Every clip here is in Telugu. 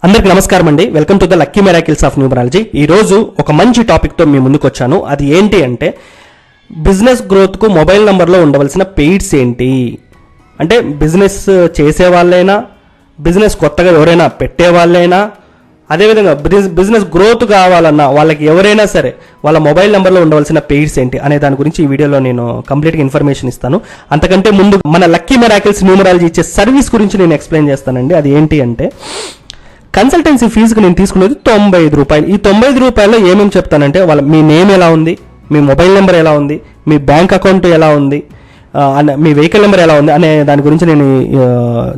అందరికి నమస్కారం అండి. Welcome to the lucky miracles of numerology. ఈ రోజు ఒక మంచి టాపిక్తో మీ ముందుకు వచ్చాను. అది ఏంటి అంటే బిజినెస్ గ్రోత్కు మొబైల్ నంబర్లో ఉండవలసిన పెయిడ్స్ ఏంటి అంటే బిజినెస్ చేసే వాళ్ళైనా, బిజినెస్ కొత్తగా ఎవరైనా పెట్టే వాళ్ళైనా, అదేవిధంగా బిజినెస్ గ్రోత్ కావాలన్నా వాళ్ళకి ఎవరైనా సరే వాళ్ళ మొబైల్ నెంబర్లో ఉండవలసిన పెయిడ్స్ ఏంటి అనే దాని గురించి ఈ వీడియోలో నేను కంప్లీట్గా ఇన్ఫర్మేషన్ ఇస్తాను. అంతకంటే ముందు మన లక్కీ మిరాకిల్స్ న్యూమరాలజీ ఇచ్చే సర్వీస్ గురించి నేను ఎక్స్ప్లెయిన్ చేస్తానండి. అది ఏంటి అంటే కన్సల్టెన్సీ ఫీజుకి నేను తీసుకునేది 95 రూపాయలు. ఈ 95 రూపాయల్లో ఏమేమి చెప్తానంటే మీ నేమ్ ఎలా ఉంది, మీ మొబైల్ నెంబర్ ఎలా ఉంది, మీ బ్యాంక్ అకౌంట్ ఎలా ఉంది, మీ వెహికల్ నెంబర్ ఎలా ఉంది అనే దాని గురించి నేను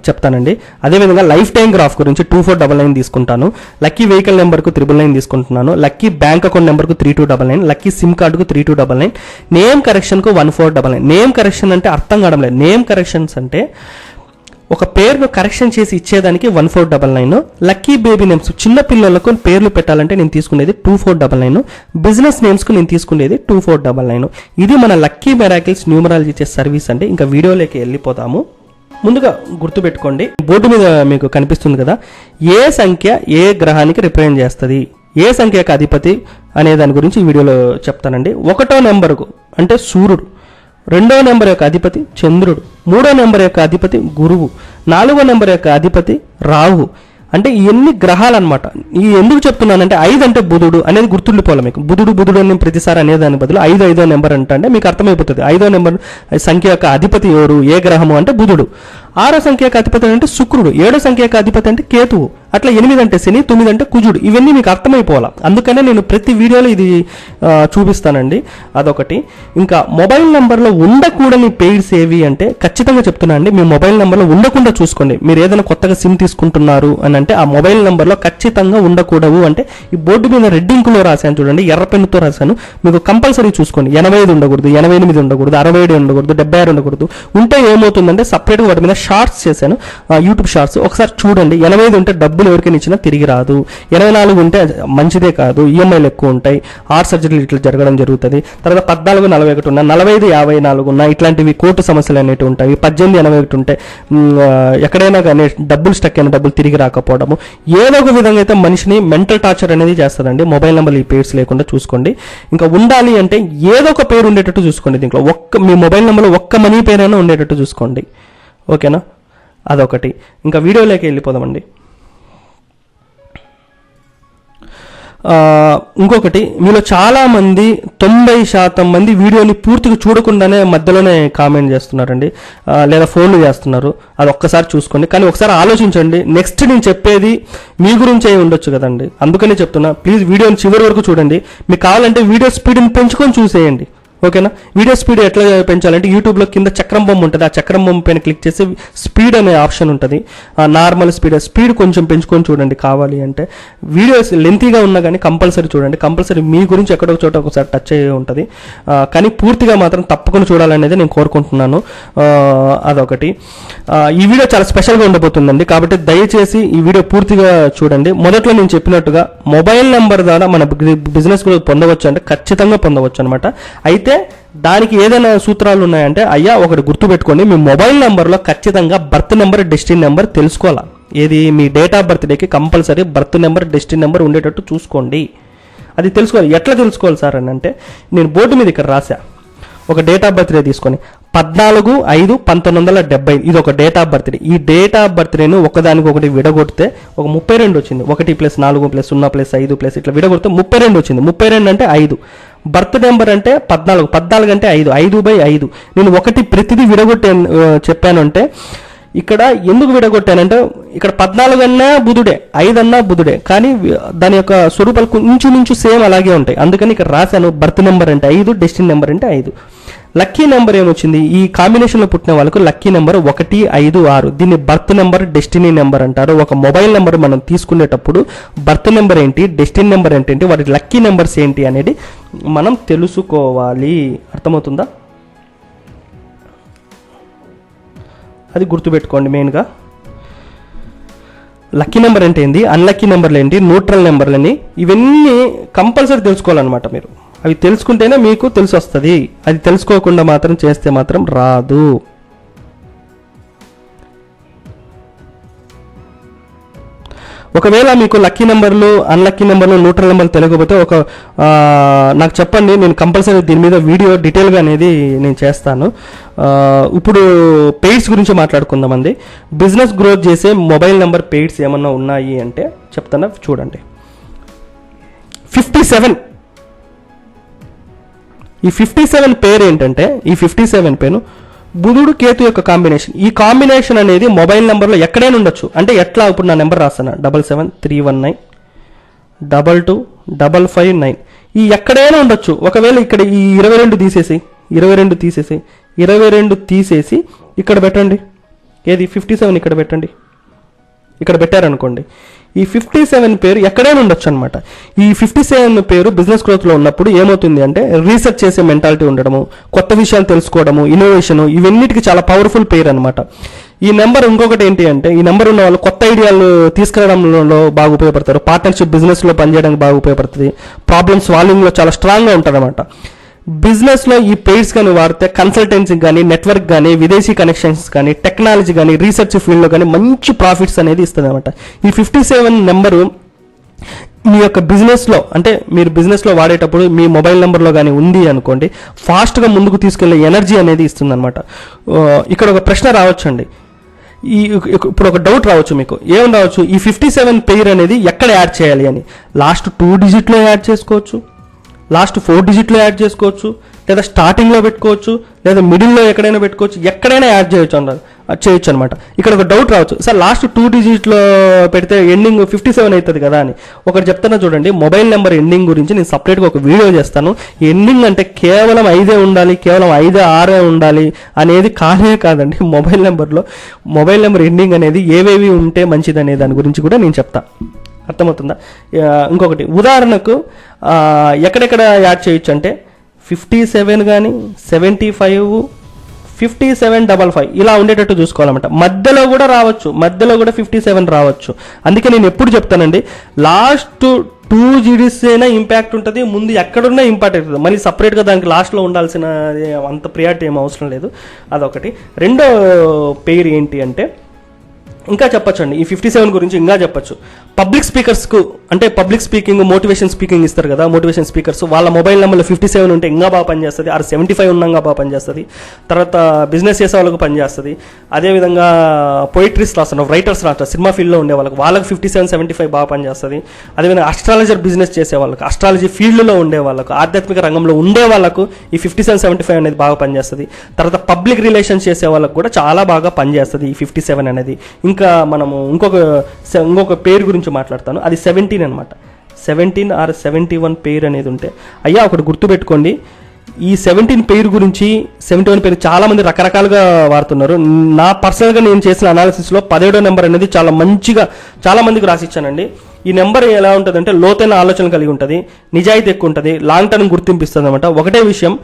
చెప్తానండి. అదేవిధంగా లైఫ్ టైం గ్రాఫ్ గురించి 2499 తీసుకుంటాను. లక్కీ వెహికల్ నెంబర్కు 999 తీసుకుంటున్నాను. లక్కీ బ్యాంక్ అకౌంట్ నెంబర్కు 3299, లక్కీ సిమ్ కార్డుకు 3299, నేమ్ కరెక్షన్కు 1499. నేమ్ కరెక్షన్ అంటే అర్థం కావడం లేదు. నేమ్ కరెక్షన్స్ అంటే ఒక పేరును కరెక్షన్ చేసి ఇచ్చేదానికి 1499. లక్కీ బేబీ నేమ్స్ చిన్న పిల్లలకు పేర్లు పెట్టాలంటే నేను తీసుకునేది 2499. బిజినెస్ నేమ్స్కు నేను తీసుకునేది 2499. ఇది మన లక్కీ మిరాకిల్స్ న్యూమరాలజీ ఇచ్చే సర్వీస్ అండి. ఇంకా వీడియోలోకి వెళ్ళిపోతాము. ముందుగా గుర్తుపెట్టుకోండి, బోర్డు మీద మీకు కనిపిస్తుంది కదా, ఏ సంఖ్య ఏ గ్రహానికి రిప్రజెంట్ చేస్తుంది, ఏ సంఖ్యకు అధిపతి అనే దాని గురించి ఈ వీడియోలో చెప్తానండి. 1వ నెంబర్కు అంటే సూర్యుడు, 2వ నెంబర్ యొక్క అధిపతి చంద్రుడు, 3వ నెంబర్ యొక్క అధిపతి గురువు, 4వ నెంబర్ యొక్క అధిపతి రాహు. అంటే ఎన్ని గ్రహాలు అనమాట. ఈ ఎందుకు చెప్తున్నానంటే 5 అంటే బుధుడు అనేది గుర్తుండిపోవాలి మీకు. బుధుడు అని ప్రతిసారి అనేదాని బదులు 5వ నెంబర్ అంటే మీకు అర్థమైపోతుంది. 5వ నెంబర్ సంఖ్య యొక్క అధిపతి ఎవరు, ఏ గ్రహము అంటే బుధుడు. 6వ సంఖ్య యొక్క అధిపతి అంటే శుక్రుడు, 7వ సంఖ్య యొక్క అధిపతి అంటే కేతువు, అట్లా 8 అంటే శని, 9 అంటే కుజుడు. ఇవన్నీ మీకు అర్థమైపోవాలి. అందుకనే నేను ప్రతి వీడియోలో ఇది చూపిస్తానండి. అదొకటి. ఇంకా మొబైల్ నెంబర్లో ఉండకూడని పెయిడ్స్ ఏవి అంటే ఖచ్చితంగా చెప్తున్నా అండి, మీ మొబైల్ నెంబర్లో ఉండకుండా చూసుకోండి. మీరు ఏదైనా కొత్తగా సిమ్ తీసుకుంటున్నారు అని అంటే ఆ మొబైల్ నెంబర్లో ఖచ్చితంగా ఉండకూడదు. అంటే ఈ బోర్డు మీద రెడ్ ఇంకులో రాశాను చూడండి, ఎర్ర పెన్నుతో రాశాను, మీకు కంపల్సరీ చూసుకోండి. 85 ఉండకూడదు, 88 ఉండకూడదు, 67 ఉండకూడదు, 76 ఉండకూడదు. ఉంటే ఏమవుతుందంటే సపరేట్గా వాటి మీద షార్ట్స్ చేశాను, యూట్యూబ్ షార్ట్స్, ఒకసారి చూడండి. 85 ఉంటే డబ్బులు ఎవరికైనా ఇచ్చినా తిరిగి రాదు. 84 ఉంటే మంచిదే కాదు, ఈఎంఐలు ఎక్కువ ఉంటాయి, హార్ట్ సర్జరీలు ఇట్లా జరగడం జరుగుతుంది. తర్వాత 14, 41 ఉన్నా, 45, 54 ఉన్నా ఇట్లాంటివి కోర్టు సమస్యలు అనేవి ఉంటాయి. 18, 81 ఉంటే ఎక్కడైనా కానీ డబ్బులు స్టక్ అయిన డబ్బులు తిరిగి రాకపోవడము, ఏదో ఒక విధంగా అయితే మనిషిని మెంటల్ టార్చర్ అనేది చేస్తుందండి. మొబైల్ నెంబర్ ఈ పేర్స్ లేకుండా చూసుకోండి. ఇంకా ఉండాలి అంటే ఏదో ఒక పేరు ఉండేటట్టు చూసుకోండి. దీంట్లో మీ మొబైల్ నెంబర్లో ఒక్క మనీ పేరైనా ఉండేటట్టు చూసుకోండి. ఓకేనా, అదొకటి. ఇంకా వీడియోలోకి వెళ్ళిపోదామండి. ఇంకొకటి, మీలో చాలా మంది 90% మంది వీడియోని పూర్తిగా చూడకుండానే మధ్యలోనే కామెంట్ చేస్తున్నారండి, లేదా ఫోన్లు చేస్తున్నారు. అది ఒక్కసారి చూసుకోండి. కానీ ఒకసారి ఆలోచించండి, నెక్స్ట్ నేను చెప్పేది మీ గురించి అయి ఉండొచ్చు కదండి. అందుకనే చెప్తున్నా, ప్లీజ్ వీడియోని చివరి వరకు చూడండి. మీకు కావాలంటే వీడియో స్పీడ్ని పెంచుకొని చూసేయండి. ఓకేనా. వీడియో స్పీడ్ ఎట్లా పెంచాలంటే యూట్యూబ్లో కింద చక్రం బొమ్మ ఉంటుంది, ఆ చక్రం బొమ్మ పైన క్లిక్ చేసి స్పీడ్ అనే ఆప్షన్ ఉంటుంది. నార్మల్ స్పీడ్ కొంచెం పెంచుకొని చూడండి కావాలి అంటే. వీడియోస్ లెంతీగా ఉన్నా కానీ కంపల్సరీ చూడండి. కంపల్సరీ మీ గురించి ఎక్కడో చోట ఒకసారి టచ్ అయ్యి ఉంటుంది. కానీ పూర్తిగా మాత్రం తప్పకుండా చూడాలనేది నేను కోరుకుంటున్నాను. అదొకటి. ఈ వీడియో చాలా స్పెషల్గా ఉండబోతుందండి, కాబట్టి దయచేసి ఈ వీడియో పూర్తిగా చూడండి. మొదట్లో నేను చెప్పినట్టుగా మొబైల్ నెంబర్ ద్వారా మన బిజినెస్ గ్రోత్ పొందవచ్చు అంటే ఖచ్చితంగా పొందవచ్చు అనమాట. అయితే దానికి ఏదైనా సూత్రాలు ఉన్నాయంటే, అయ్యా ఒకటి గుర్తుపెట్టుకోండి, మీ మొబైల్ నెంబర్లో ఖచ్చితంగా బర్త్ నెంబర్, డెస్టినీ నెంబర్ తెలుసుకోవాలా. ఏది మీ డేట్ ఆఫ్ బర్త్డేకి compulsory birth number, destiny number ఉండేటట్టు చూసుకోండి. అది తెలుసుకోవాలి. ఎట్లా తెలుసుకోవాలి సార్ అని అంటే, నేను బోర్డు మీద ఇక్కడ రాశా, ఒక డేట్ ఆఫ్ బర్త్డే తీసుకొని 14/5/1970 ఇది ఒక డేట్ ఆఫ్ బర్త్డే. ఈ డేట్ ఆఫ్ బర్త్డేను ఒకదానికి ఒకటి విడగొడితే ఒక 32 వచ్చింది. 1+4+0+5+ ఇట్లా విడగొడితే 32 వచ్చింది. 32 అంటే 5. బర్త్ నెంబర్ అంటే 14 అంటే 5, 5/5. నేను ఒకటి ప్రతిదీ చెప్పాను అంటే ఇక్కడ ఎందుకు విడగొట్టానంటే, ఇక్కడ 14 అన్నా బుధుడే, 5 అన్నా బుధుడే, కానీ దాని యొక్క స్వరూపాలు కొంచెం సేమ్ అలాగే ఉంటాయి. అందుకని ఇక్కడ రాశాను, బర్త్ నెంబర్ అంటే 5, డెస్టినీ నెంబర్ అంటే 5. లక్కీ నెంబర్ ఏమొచ్చింది, ఈ కాంబినేషన్లో పుట్టిన వాళ్ళకు లక్కీ నెంబర్ 1, 5, 6. దీన్ని బర్త్ నెంబర్, డెస్టినీ నెంబర్ అంటారు. ఒక మొబైల్ నెంబర్ మనం తీసుకునేటప్పుడు బర్త్ నెంబర్ ఏంటి, డెస్టినీ నెంబర్ ఏంటి, వాటి లక్కీ నెంబర్స్ ఏంటి అనేది మనం తెలుసుకోవాలి. అర్థమవుతుందా? అది గుర్తుపెట్టుకోండి. మెయిన్గా లక్కీ నెంబర్ అంటే ఏంటి, అన్లక్కీ నెంబర్లు ఏంటి, న్యూట్రల్ నెంబర్లని, ఇవన్నీ కంపల్సరీ తెలుసుకోవాలన్నమాట. మీరు అవి తెలుసుకుంటేనే మీకు తెలిసి వస్తుంది. అది తెలుసుకోకుండా మాత్రం చేస్తే మాత్రం రాదు. ఒకవేళ మీకు లక్కీ నెంబర్లు, అన్లక్కీ నెంబర్లు, న్యూట్రల్ నెంబర్లు తెలియకపోతే నాకు చెప్పండి, నేను కంపల్సరీ దీని మీద వీడియో డీటెయిల్గా అనేది నేను చేస్తాను. ఇప్పుడు పెయిడ్స్ గురించి మాట్లాడుకుందామండి. బిజినెస్ గ్రోత్ చేసే మొబైల్ నెంబర్ పెయిడ్స్ ఏమన్నా ఉన్నాయి అంటే చెప్తాను, చూడండి. 57. ఈ 57 పేరు ఏంటంటే, ఈ 57 పేరు బుధుడు కేతు యొక్క కాంబినేషన్. ఈ కాంబినేషన్ అనేది మొబైల్ నెంబర్లో ఎక్కడైనా ఉండొచ్చు. అంటే ఎట్లా, ఇప్పుడు నా నెంబర్ రాస్తాను 77319225559. ఈ ఎక్కడైనా ఉండొచ్చు. ఒకవేళ ఇక్కడ ఈ 22 తీసేసి ఇక్కడ పెట్టండి. ఏది 57 ఇక్కడ పెట్టండి. ఇక్కడ పెట్టారనుకోండి, ఈ 57 పేరు ఎక్కడైనా ఉండొచ్చు అనమాట. ఈ 57 పేరు బిజినెస్ గ్రోత్లో ఉన్నప్పుడు ఏమవుతుంది అంటే, రీసెర్చ్ చేసే మెంటాలిటీ ఉండడము, కొత్త విషయాలు తెలుసుకోవడము, ఇన్నోవేషను, ఇవన్నిటికీ చాలా పవర్ఫుల్ పేరు అనమాట. ఈ నెంబర్ ఇంకొకటి ఏంటి అంటే, ఈ నెంబర్ ఉన్న వాళ్ళు కొత్త ఐడియాలు తీసుకురావడంలో బాగా ఉపయోగపడతారు. పార్ట్నర్షిప్ బిజినెస్లో పనిచేయడానికి బాగా ఉపయోగపడుతుంది. ప్రాబ్లమ్ సాల్వింగ్లో చాలా స్ట్రాంగ్గా ఉంటుంది అనమాట. బిజినెస్లో ఈ పెయిడ్స్ కానీ వాడితే కన్సల్టెన్సీ కానీ, నెట్వర్క్ కానీ, విదేశీ కనెక్షన్స్ కానీ, టెక్నాలజీ కానీ, రీసెర్చ్ ఫీల్డ్లో కానీ మంచి ప్రాఫిట్స్ అనేది ఇస్తుంది అనమాట. ఈ 57 నెంబరు మీ యొక్క బిజినెస్లో, అంటే మీరు బిజినెస్లో వాడేటప్పుడు మీ మొబైల్ నెంబర్లో కానీ ఉంది అనుకోండి, ఫాస్ట్గా ముందుకు తీసుకెళ్లే ఎనర్జీ అనేది ఇస్తుంది అనమాట. ఇక్కడ ఒక ప్రశ్న రావచ్చండి, ఇప్పుడు ఒక డౌట్ రావచ్చు మీకు, ఏం రావచ్చు, ఈ 57 పేరు అనేది ఎక్కడ యాడ్ చేయాలి అని. లాస్ట్ 2 డిజిట్లో యాడ్ చేసుకోవచ్చు, లాస్ట్ 4 డిజిట్లో యాడ్ చేసుకోవచ్చు, లేదా స్టార్టింగ్లో పెట్టుకోవచ్చు, లేదా మిడిల్లో ఎక్కడైనా పెట్టుకోవచ్చు, ఎక్కడైనా యాడ్ చేయొచ్చు అనమాట. ఇక్కడ ఒక డౌట్ రావచ్చు, సార్ లాస్ట్ 2 డిజిట్లో పెడితే ఎండింగ్ 57 అవుతుంది కదా అని. ఒకటి చెప్తాను చూడండి, మొబైల్ నెంబర్ ఎండింగ్ గురించి నేను సపరేట్గా ఒక వీడియో చేస్తాను. ఎండింగ్ అంటే కేవలం 5 ఉండాలి, కేవలం 5, 6 ఉండాలి అనేది కాదండి. మొబైల్ నెంబర్ ఎండింగ్ అనేది ఏవేవి ఉంటే మంచిది అనే దాని గురించి కూడా నేను చెప్తాను. అర్థమవుతుందా? ఇంకొకటి ఉదాహరణకు ఎక్కడెక్కడ యాడ్ చేయొచ్చు అంటే 57 కానీ 75, 5755 ఇలా ఉండేటట్టు చూసుకోవాలన్నమాట. మధ్యలో కూడా 57 రావచ్చు. అందుకే నేను ఎప్పుడు చెప్తానండి, లాస్ట్ 2 GDs అయినా ఇంపాక్ట్ ఉంటుంది, ముందు ఎక్కడున్నా ఇంపాక్ట్ అవుతుంది. మళ్ళీ సపరేట్గా దానికి లాస్ట్లో ఉండాల్సిన అంత ప్రియారిటీ ఏం అవసరం లేదు. అదొకటి. రెండో పేరు ఏంటి అంటే, ఇంకా చెప్పొచ్చండి ఈ 57 గురించి ఇంకా చెప్పొచ్చు. పబ్లిక్ స్పీకర్స్కు, అంటే పబ్లిక్ స్పీకింగ్, మోటివేషన్ స్పీకింగ్ ఇస్తారు కదా, మోటివేషన్ స్పీకర్స్, వాళ్ళ మొబైల్ నెంబర్లో 57 ఉంటే ఇంకా బాగా పనిచేస్తుంది. 75 ఉన్నాగా బాగా పనిచేస్తుంది. తర్వాత బిజినెస్ చేసే వాళ్ళకు పనిచేస్తుంది. అదేవిధంగా పోయిట్రీస్ రాస్తారు, రైటర్స్ రాస్తారు, సినిమా ఫీల్డ్లో ఉండే వాళ్ళకి 57, 75 బాగా పనిచేస్తుంది. అదేవిధంగా అస్ట్రాలజర్ బిజినెస్ చేసే వాళ్ళకి, అస్ట్రాలజీ ఫీల్డ్లో ఉండే వాళ్ళకు, ఆధ్యాత్మిక రంగంలో ఉండే వాళ్ళకు ఈ 57, 75 అనేది బాగా పనిచేస్తుంది. తర్వాత పబ్లిక్ రిలేషన్స్ చేసే వాళ్ళకు కూడా చాలా బాగా పనిచేస్తుంది ఈ 57 అనేది. ఇంకా మనము ఇంకొక పేరు గురించి మాట్లాడతాను, అది 17 అనమాట. 17 ఆర్ 71 పేరు అనేది ఉంటే, అయ్యా ఒకటి గుర్తుపెట్టుకోండి, ఈ 17 పేరు గురించి, 71 పేరు చాలా మంది రకరకాలుగా వాడుతున్నారు. నా పర్సనల్గా నేను చేసిన అనాలిసిస్లో 17వ నెంబర్ అనేది చాలా మంచిగా చాలా మందికి రాసిచ్చానండి. ఈ నెంబర్ ఎలా ఉంటుందంటే, లోతైన ఆలోచన కలిగి ఉంటుంది, నిజాయితీ ఎక్కువ ఉంటుంది, లాంగ్ టర్మ్ గుర్తింపిస్తుంది అనమాట. ఒకటే విషయం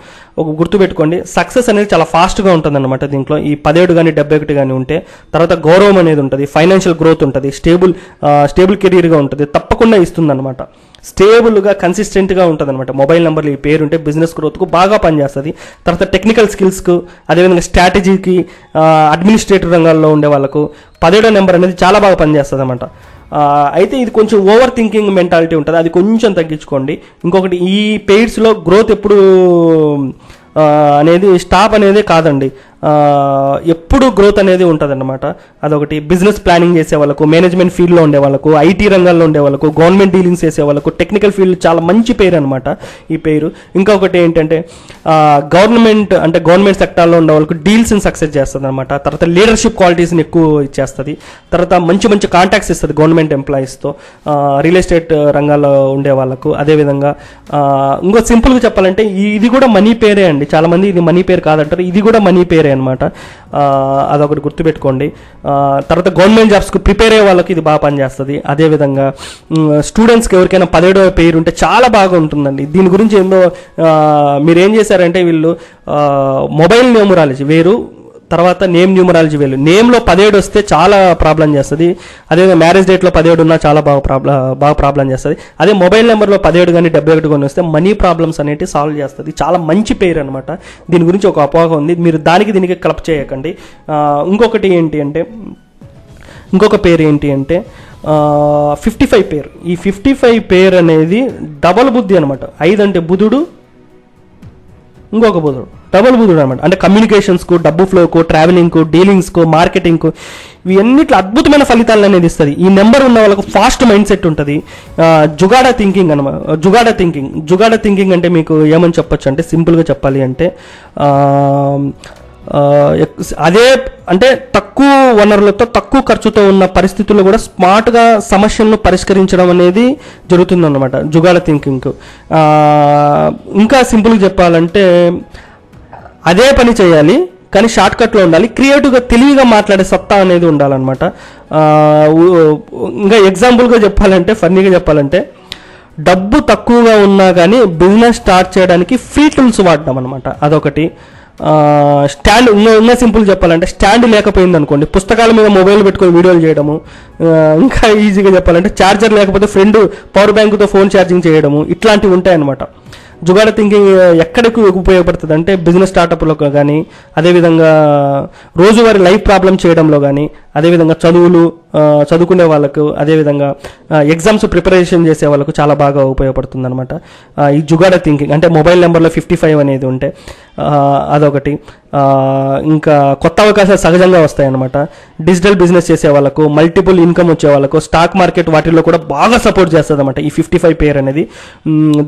గుర్తుపెట్టుకోండి, సక్సెస్ అనేది చాలా ఫాస్ట్గా ఉంటుంది అనమాట దీంట్లో. ఈ 17 కానీ 71 కానీ ఉంటే, తర్వాత గౌరవం అనేది ఉంటుంది, ఫైనాన్షియల్ గ్రోత్ ఉంటుంది, స్టేబుల్ కెరీర్గా ఉంటుంది, తప్పకుండా ఇస్తుంది అనమాట. స్టేబుల్గా, కన్సిస్టెంట్గా ఉంటుంది అనమాట మొబైల్ నెంబర్లు ఈ పేరు ఉంటే. బిజినెస్ గ్రోత్కు బాగా పనిచేస్తుంది. తర్వాత టెక్నికల్ స్కిల్స్కు, అదేవిధంగా స్ట్రాటజీకి, అడ్మినిస్ట్రేటివ్ రంగాల్లో ఉండే వాళ్ళకు 17వ నెంబర్ అనేది చాలా బాగా పనిచేస్తుంది అనమాట. అయితే ఇది కొంచెం ఓవర్ థింకింగ్ మెంటాలిటీ ఉంటుంది, అది కొంచెం తగ్గించుకోండి. ఇంకొకటి, ఈ పెయిడ్స్లో గ్రోత్ ఎప్పుడు అనేది స్టాప్ అనేది కాదండి, ఎప్పుడు గ్రోత్ అనేది ఉంటుంది అన్నమాట. అదొకటి. బిజినెస్ ప్లానింగ్ చేసే వాళ్ళకు, మేనేజ్మెంట్ ఫీల్డ్లో ఉండే వాళ్ళకు, ఐటీ రంగాల్లో ఉండే వాళ్ళకు, గవర్నమెంట్ డీలింగ్స్ చేసే వాళ్ళకు, టెక్నికల్ ఫీల్డ్ చాలా మంచి పేరు అనమాట ఈ పేరు. ఇంకొకటి ఏంటంటే, గవర్నమెంట్ సెక్టార్లో ఉండే వాళ్ళకు డీల్స్ని సక్సెస్ చేస్తుంది అనమాట. తర్వాత లీడర్షిప్ క్వాలిటీస్ని ఎక్కువ ఇచ్చేస్తుంది. తర్వాత మంచి కాంటాక్ట్స్ ఇస్తుంది గవర్నమెంట్ ఎంప్లాయీస్తో, రియల్ ఎస్టేట్ రంగాల్లో ఉండే వాళ్ళకు. అదేవిధంగా ఇంకో సింపుల్గా చెప్పాలంటే, ఇది కూడా మనీ పేరే అండి. చాలా మంది ఇది మనీ పేరు కాదంటారు, ఇది కూడా మనీ పేరే అనమాట. అదొకటి గుర్తుపెట్టుకోండి. తర్వాత గవర్నమెంట్ జాబ్స్కి ప్రిపేర్ అయ్యే వాళ్ళకి ఇది బాగా పనిచేస్తుంది. అదేవిధంగా స్టూడెంట్స్కి ఎవరికైనా 17వ పేరు ఉంటే చాలా బాగా ఉంటుందండి. దీని గురించి మీరు ఏం చేశారంటే, వీళ్ళు మొబైల్ న్యూమరాలజీ వేరు, తర్వాత నేమ్ న్యూమరాలజీ వేలు. నేమ్లో 17 వస్తే చాలా ప్రాబ్లం చేస్తుంది. అదేవిధంగా మ్యారేజ్ డేట్లో 17 ఉన్నా చాలా బాగా ప్రాబ్లం చేస్తుంది. అదే మొబైల్ నెంబర్లో 17 కానీ 71 కానీ వస్తే మనీ ప్రాబ్లమ్స్ అనేవి సాల్వ్ చేస్తుంది. చాలా మంచి పేరు అనమాట. దీని గురించి ఒక అపోహ ఉంది, మీరు దీనికి క్లబ్ చేయకండి. ఇంకొక పేరు ఏంటి అంటే, 55 పేర్. ఈ 55 పేర్ అనేది డబల్ బుద్ధి అనమాట. 5 అంటే బుధుడు, ఇంకొక బుధుడు, డబల్ బుధుడు అనమాట. అంటే కమ్యూనికేషన్స్కు, డబ్బు ఫ్లోకు, ట్రావెలింగ్కు, డీలింగ్స్కు, మార్కెటింగ్కు, ఇవన్నిట్లో అద్భుతమైన ఫలితాలను అనేది ఇస్తుంది. ఈ నెంబర్ ఉన్న వాళ్ళకు ఫాస్ట్ మైండ్ సెట్ ఉంటుంది. జుగాడ థింకింగ్ అనమాట. జుగాడ థింకింగ్ అంటే మీకు ఏమని చెప్పొచ్చు అంటే, సింపుల్గా చెప్పాలి అంటే అదే అంటే తక్కువ వనరులతో తక్కువ ఖర్చుతో ఉన్న పరిస్థితుల్లో కూడా స్మార్ట్గా సమస్యలను పరిష్కరించడం అనేది జరుగుతుందన్నమాట జుగాడ థింకింగ్. ఇంకా సింపుల్గా చెప్పాలంటే అదే పని చేయాలి కానీ షార్ట్కట్లో ఉండాలి, క్రియేటివ్గా తెలివిగా మాట్లాడే సత్తా అనేది ఉండాలన్నమాట. ఇంకా ఎగ్జాంపుల్గా చెప్పాలంటే, ఫన్నీగా చెప్పాలంటే, డబ్బు తక్కువగా ఉన్నా కానీ బిజినెస్ స్టార్ట్ చేయడానికి ఫ్రీ టూల్స్ వాడడం అనమాట. అదొకటి. స్టాండ్ ఇంకా సింపుల్ చెప్పాలంటే, స్టాండ్ లేకపోయింది అనుకోండి, పుస్తకాల మీద మొబైల్ పెట్టుకొని వీడియోలు చేయడము. ఇంకా ఈజీగా చెప్పాలంటే, ఛార్జర్ లేకపోతే ఫ్రెండ్ పవర్ బ్యాంకుతో ఫోన్ ఛార్జింగ్ చేయడము, ఇట్లాంటివి ఉంటాయన్నమాట. జుగాడ థింకింగ్ ఎక్కడికి ఉపయోగపడుతుంది అంటే బిజినెస్ స్టార్టప్లో కానీ, అదేవిధంగా రోజువారీ లైఫ్ ప్రాబ్లమ్ చేయడంలో కానీ, అదేవిధంగా చదువుకునే వాళ్ళకు, అదేవిధంగా ఎగ్జామ్స్ ప్రిపరేషన్ చేసే వాళ్ళకు చాలా బాగా ఉపయోగపడుతుంది అనమాట ఈ జుగాడ థింకింగ్. అంటే మొబైల్ నెంబర్లో 55 అనేది ఉంటే అదొకటి. ఇంకా కొత్త అవకాశాలు సహజంగా వస్తాయన్నమాట. డిజిటల్ బిజినెస్ చేసే వాళ్ళకు, మల్టిపుల్ ఇన్కమ్ వచ్చే వాళ్ళకు, స్టాక్ మార్కెట్ వాటిల్లో కూడా బాగా సపోర్ట్ చేస్తుంది అనమాట ఈ 55 పేర్ అనేది.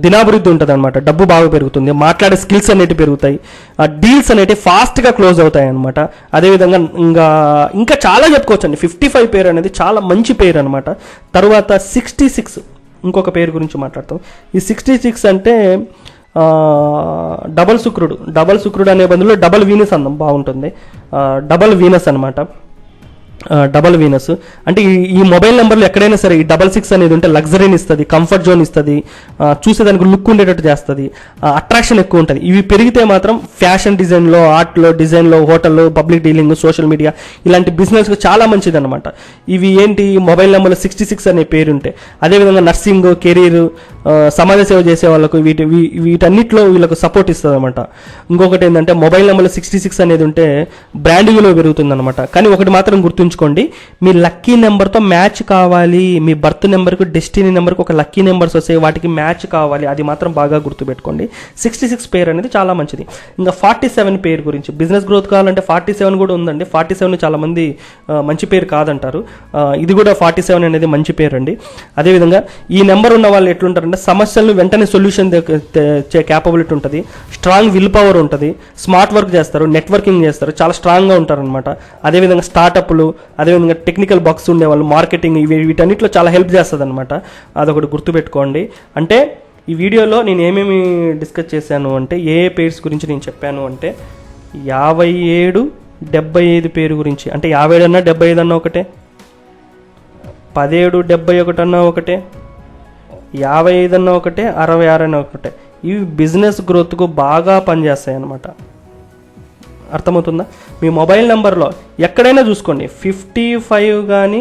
దినాభివృద్ధి ఉంటుంది అనమాట, డబ్బు బాగా పెరుగుతుంది, మాట్లాడే స్కిల్స్ అనేవి పెరుగుతాయి, డీల్స్ అనేవి ఫాస్ట్గా క్లోజ్ అవుతాయి అనమాట. అదేవిధంగా ఇంకా చాలా చెప్పుకోవచ్చండి. 55 పేరు అనేది చాలా మంచి పేరు అనమాట. తర్వాత 66 ఇంకొక పేరు గురించి మాట్లాడతాం. ఈ 66 అంటే డబల్ శుక్రుడు అనే బదులు డబల్ వీనస్ అన్నాం, బాగుంటుంది. డబల్ వీనస్ అనమాట. డబల్ వీనస్ అంటే ఈ మొబైల్ నెంబర్లో ఎక్కడైనా సరే ఈ 66 అనేది ఉంటే లగ్జరీని ఇస్తుంది, కంఫర్ట్ జోన్ ఇస్తుంది, చూసేదానికి లుక్ ఉండేటట్టు చేస్తుంది, అట్రాక్షన్ ఎక్కువ ఉంటుంది. ఇవి పెరిగితే మాత్రం ఫ్యాషన్ డిజైన్లో, ఆర్ట్లో, డిజైన్లో, హోటల్లో, పబ్లిక్ డీలింగ్, సోషల్ మీడియా ఇలాంటి బిజినెస్కి చాలా మంచిది అనమాట. ఇవి ఏంటి, మొబైల్ నెంబర్లో 66 అనే పేరు ఉంటే. అదేవిధంగా నర్సింగ్, కెరీర్, సమాజ సేవ చేసే వాళ్ళకు వీటన్నిటిలో వీళ్ళకు సపోర్ట్ ఇస్తుంది అనమాట. ఇంకొకటి ఏంటంటే మొబైల్ నెంబర్లో 66 అనేది ఉంటే బ్రాండింగ్లో పెరుగుతుంది అనమాట. కానీ ఒకటి మాత్రం గుర్తుంచుకోండి, మీ లక్కీ నెంబర్తో మ్యాచ్ కావాలి. మీ బర్త్ నెంబర్కు, డెస్టినీ నెంబర్కి ఒక లక్కీ నెంబర్స్ వస్తాయి, వాటికి మ్యాచ్ కావాలి. అది మాత్రం బాగా గుర్తుపెట్టుకోండి. 66 పేరు అనేది చాలా మంచిది. ఇంకా 47 పేరు గురించి, బిజినెస్ గ్రోత్ కావాలంటే 47 కూడా ఉందండి. 47 చాలా మంది మంచి పేరు కాదంటారు, ఇది కూడా 47 అనేది మంచి పేరు అండి. అదేవిధంగా ఈ నెంబర్ ఉన్న వాళ్ళు ఎట్లుంటారంటే, సమస్యలను వెంటనే సొల్యూషన్ క్యాపబిలిటీ ఉంటుంది, స్ట్రాంగ్ విల్ పవర్ ఉంటుంది, స్మార్ట్ వర్క్ చేస్తారు, నెట్వర్కింగ్ చేస్తారు, చాలా స్ట్రాంగ్గా ఉంటారనమాట. అదేవిధంగా స్టార్టప్లు, అదేవిధంగా టెక్నికల్ బగ్స్ ఉండేవాళ్ళు, మార్కెటింగ్, వీటన్నిటిలో చాలా హెల్ప్ చేస్తుంది అనమాట. అదొకటి గుర్తుపెట్టుకోండి. అంటే ఈ వీడియోలో నేను ఏమేమి డిస్కస్ చేశాను అంటే, ఏ పేర్స్ గురించి నేను చెప్పాను అంటే 57, 75 పేరు గురించి. అంటే 57 అన్నా 75 అన్నా ఒకటే, 17, 71 అన్నా ఒకటే, 55 అన్న ఒకటే, 66 అన్న ఒకటే. ఇవి బిజినెస్ గ్రోత్కు బాగా పనిచేస్తాయి అన్నమాట. అర్థమవుతుందా? మీ మొబైల్ నెంబర్లో ఎక్కడైనా చూసుకోండి 55 కానీ,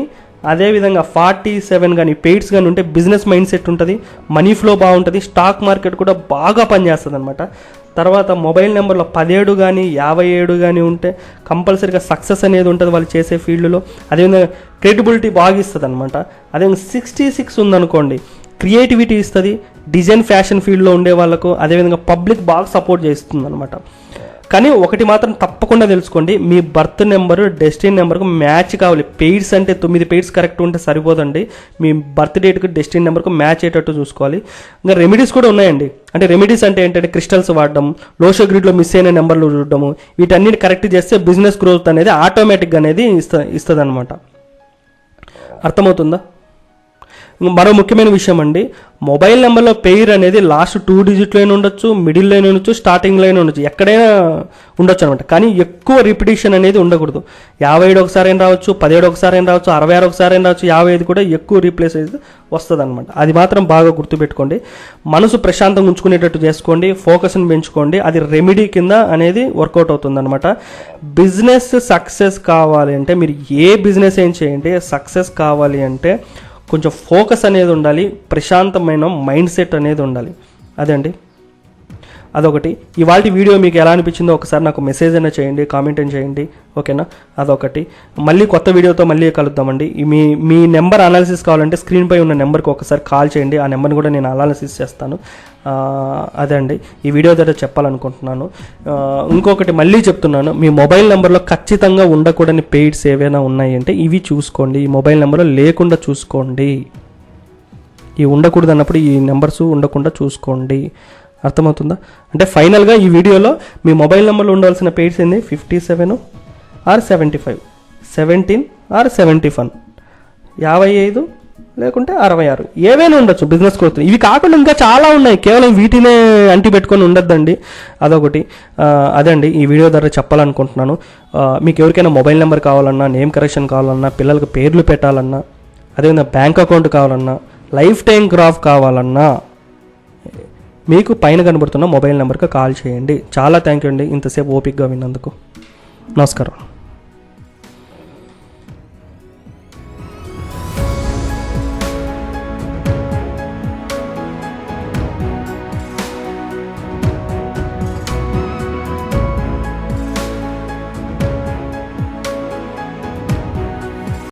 అదేవిధంగా 47 కానీ పెయిడ్స్ కానీ ఉంటే బిజినెస్ మైండ్ సెట్ ఉంటుంది, మనీ ఫ్లో బాగుంటుంది, స్టాక్ మార్కెట్ కూడా బాగా పనిచేస్తుంది అనమాట. తర్వాత మొబైల్ నెంబర్లో 17 కానీ 57 కానీ ఉంటే కంపల్సరీగా సక్సెస్ అనేది ఉంటుంది వాళ్ళు చేసే ఫీల్డ్లో. అదేవిధంగా క్రెడిబిలిటీ బాగా ఇస్తుంది అనమాట. అదేవిధంగా 66 ఉందనుకోండి, క్రియేటివిటీ ఇస్తుంది, డిజైన్ ఫ్యాషన్ ఫీల్డ్లో ఉండే వాళ్ళకు, అదేవిధంగా పబ్లిక్ బాగా సపోర్ట్ చేస్తుంది అనమాట. కానీ ఒకటి మాత్రం తప్పకుండా తెలుసుకోండి, మీ బర్త్ నెంబరు డెస్టినీ నెంబర్కు మ్యాచ్ కావాలి. పెయిడ్స్ అంటే 9 పెయిడ్స్ కరెక్ట్ ఉంటే సరిపోదండి, మీ బర్త్ డేట్కి డెస్టినీ నెంబర్కు మ్యాచ్ అయ్యేటట్టు చూసుకోవాలి. ఇంకా రెమెడీస్ కూడా ఉన్నాయండి. అంటే రెమెడీస్ అంటే ఏంటంటే క్రిస్టల్స్ వాడడం, లోషో గ్రిడ్లో మిస్ అయిన నెంబర్లు చూడడము, వీటన్నిటి కరెక్ట్ చేస్తే బిజినెస్ గ్రోత్ అనేది ఆటోమేటిక్గా అనేది ఇస్తుంది అనమాట. అర్థమవుతుందా? మరో ముఖ్యమైన విషయం అండి, మొబైల్ నెంబర్లో పేరు అనేది లాస్ట్ 2 డిజిట్లైనా ఉండొచ్చు, మిడిల్లోనే ఉండొచ్చు, స్టార్టింగ్లోనే ఉండొచ్చు, ఎక్కడైనా ఉండొచ్చు అనమాట. కానీ ఎక్కువ రిపిటేషన్ అనేది ఉండకూడదు. 57 ఒకసారి అయినా రావచ్చు, 17 ఒకసారి అయినా రావచ్చు, 66 ఒకసారి అయినా రావచ్చు, 55 కూడా ఎక్కువ రీప్లేస్ అయితే వస్తుంది అనమాట. అది మాత్రం బాగా గుర్తుపెట్టుకోండి. మనసు ప్రశాంతంగా ఉంచుకునేటట్టు చేసుకోండి, ఫోకస్ని పెంచుకోండి, అది రెమెడీ కింద అనేది వర్కౌట్ అవుతుంది అనమాట. బిజినెస్ సక్సెస్ కావాలి అంటే, మీరు ఏ బిజినెస్ ఏం చేయండి, సక్సెస్ కావాలి అంటే కొంచెం ఫోకస్ అనేది ఉండాలి, ప్రశాంతమైన మైండ్ సెట్ అనేది ఉండాలి. అదే అండి. అదొకటి. ఇవాళ వీడియో మీకు ఎలా అనిపించిందో ఒకసారి నాకు మెసేజ్ అయినా చేయండి, కామెంట్ అయినా చేయండి, ఓకేనా? అదొకటి. మళ్ళీ కొత్త వీడియోతో మళ్ళీ కలుద్దామండి. మీ నెంబర్ అనాలిసిస్ కావాలంటే స్క్రీన్పై ఉన్న నెంబర్కి ఒకసారి కాల్ చేయండి, ఆ నెంబర్ని కూడా నేను అనాలిసిస్ చేస్తాను. అదే అండి ఈ వీడియో ద్వారా చెప్పాలనుకుంటున్నాను. ఇంకొకటి మళ్ళీ చెప్తున్నాను, మీ మొబైల్ నెంబర్లో ఖచ్చితంగా ఉండకూడని పెయిడ్స్ ఏవైనా ఉన్నాయి అంటే ఇవి చూసుకోండి. ఈ మొబైల్ నెంబర్లో లేకుండా చూసుకోండి. ఈ ఉండకూడదు అన్నప్పుడు ఈ నెంబర్స్ ఉండకుండా చూసుకోండి. అర్థమవుతుందా? అంటే ఫైనల్గా ఈ వీడియోలో మీ మొబైల్ నెంబర్లో ఉండవలసిన పెయిడ్స్ ఏంది? 57 ఆర్ 75, 17 ఆర్ 71, 55 లేకుంటే 66, ఏవైనా ఉండొచ్చు బిజినెస్ గ్రోత్. ఇవి కాకుండా ఇంకా చాలా ఉన్నాయి, కేవలం వీటినే అంటి పెట్టుకొని ఉండొద్దండి. అదొకటి. అదండి ఈ వీడియో ద్వారా చెప్పాలనుకుంటున్నాను. మీకు ఎవరికైనా మొబైల్ నెంబర్ కావాలన్నా, నేమ్ కరెక్షన్ కావాలన్నా, పిల్లలకు పేర్లు పెట్టాలన్నా, అదేవిధంగా బ్యాంక్ అకౌంట్ కావాలన్నా, లైఫ్ టైం గ్రాఫ్ కావాలన్నా మీకు పైన కనబడుతున్న మొబైల్ నెంబర్కి కాల్ చేయండి. చాలా థ్యాంక్ యూ అండి ఇంతసేపు ఓపిక్గా విన్నందుకు. నమస్కారం.